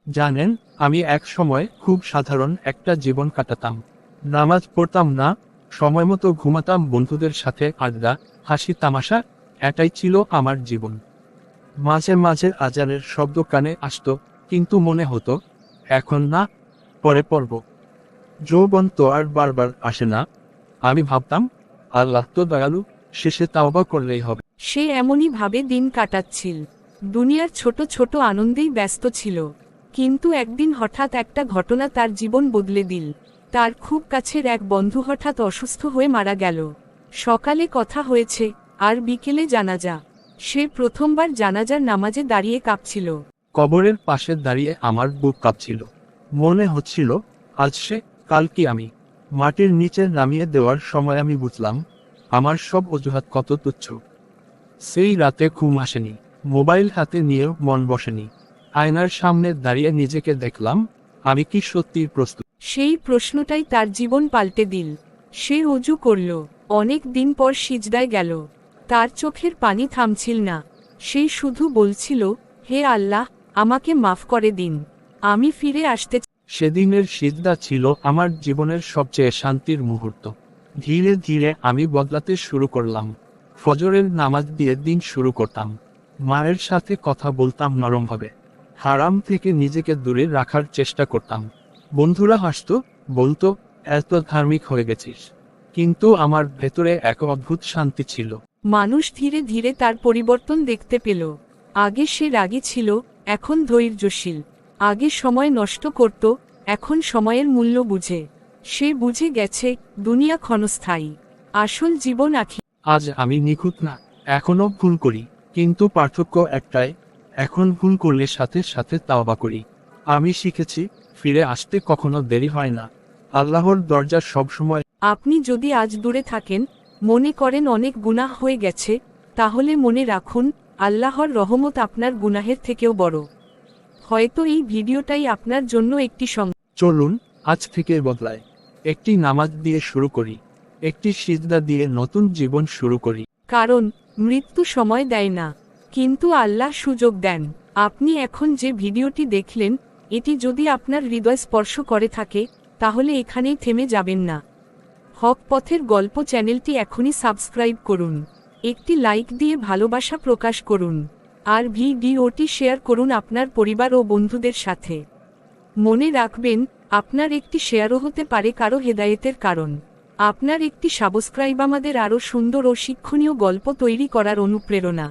জানেন, আমি এক সময় খুব সাধারণ একটা জীবন কাটাতাম। নামাজ পড়তাম না, সময় মতো ঘুমাতাম, বন্ধুদের সাথে আড্ডা, হাসি তামাশা, এটাই ছিল আমার জীবন। মাঝে মাঝে আজানের শব্দ কানে আসতো, কিন্তু মনে হতো এখন না, পরে পড়ব। যৌবন তো আর বারবার আসে না। আমি ভাবতাম, আল্লাহ তো দয়ালু, শেষে তাওবা করলেই হবে। সে এমনই ভাবে দিন কাটাচ্ছিল। দুনিয়ার ছোট ছোট আনন্দেই ব্যস্ত ছিল। কিন্তু একদিন হঠাৎ একটা ঘটনা তার জীবন বদলে দিল। তার খুব কাছের এক বন্ধু হঠাৎ অসুস্থ হয়ে মারা গেল। সকালে কথা হয়েছে, আর বিকেলে জানাজা। সে প্রথমবার জানাজার নামাজে দাঁড়িয়ে কাঁপছিল। কবরের পাশে দাঁড়িয়ে আমার বুক কাঁপছিল। মনে হচ্ছিল, আজ সে, কাল কি আমি। মাটির নিচে নামিয়ে দেওয়ার সময় আমি বুঝলাম, আমার সব অজুহাত কত তুচ্ছ। সেই রাতে ঘুম আসেনি, মোবাইল হাতে নিয়েও মন বসেনি। আয়নার সামনে দাঁড়িয়ে নিজেকে দেখলাম, আমি কি সত্যিই প্রস্তুত? সেই প্রশ্নটাই তার জীবন পাল্টে দিল। সে অজু করল, অনেক দিন পর সিজদায় গেল। তার চোখের পানি থামছিল না। সে শুধু বলছিল, হে আল্লাহ, আমাকে মাফ করে দিন, আমি ফিরে আসতে চাই। সেদিনের সিজদা ছিল আমার জীবনের সবচেয়ে শান্তির মুহূর্ত। ধীরে ধীরে আমি বদলাতে শুরু করলাম। ফজরের নামাজ দিয়ে দিন শুরু করতাম। মায়ের সাথে কথা বলতাম নরমভাবে। হারাম থেকে নিজেকে দূরে রাখার চেষ্টা করতাম। বন্ধুরা হাসতো, বলতো, এত ধার্মিক হয়ে গেছিস। কিন্তু আমার ভেতরে এক অদ্ভুত শান্তি ছিল। মানুষ ধীরে ধীরে তার পরিবর্তন দেখতে পেল। আগে সে রাগী ছিল, এখন ধৈর্যশীল। আগে সময় নষ্ট করত, এখন সময়ের মূল্য বুঝে। সে বুঝে গেছে, দুনিয়া ক্ষণস্থায়ী, আসল জীবন আখি। আজ আমি নিখুঁত না, এখনো ভুল করি, কিন্তু পার্থক্য একটাই, এখন ভুল করলে সাথে সাথে তাওবা করি। আমি শিখেছি, ফিরে আসতে কখনো দেরি হয় না। আল্লাহর দরজা সবসময়। আপনি যদি আজ দূরে থাকেন, মনে করেন অনেক গুনাহ হয়ে গেছে, তাহলে মনে রাখুন, আল্লাহর রহমত আপনার গুনাহের থেকেও বড়। হয়তো এই ভিডিওটাই আপনার জন্য একটি চলুন, আজ থেকে বদলায়। একটি নামাজ দিয়ে শুরু করি, একটি সিজদা দিয়ে নতুন জীবন শুরু করি। কারণ মৃত্যু সময় দেয় না, কিন্তু আল্লাহ সুযোগ দেন। আপনি এখন যে ভিডিওটি দেখলেন, এটি যদি আপনার হৃদয় স্পর্শ করে থাকে, তাহলে এখানেই থেমে যাবেন না। হক পথের গল্প চ্যানেলটি এখনই সাবস্ক্রাইব করুন, একটি লাইক দিয়ে ভালোবাসা প্রকাশ করুন, আর ভিডিওটি শেয়ার করুন আপনার পরিবার ও বন্ধুদের সাথে। মনে রাখবেন, আপনার একটি শেয়ারও হতে পারে কারো হেদায়েতের কারণ। আপনার একটি সাবস্ক্রাইব আমাদের আরও সুন্দর ও শিক্ষণীয় গল্প তৈরি করার অনুপ্রেরণা।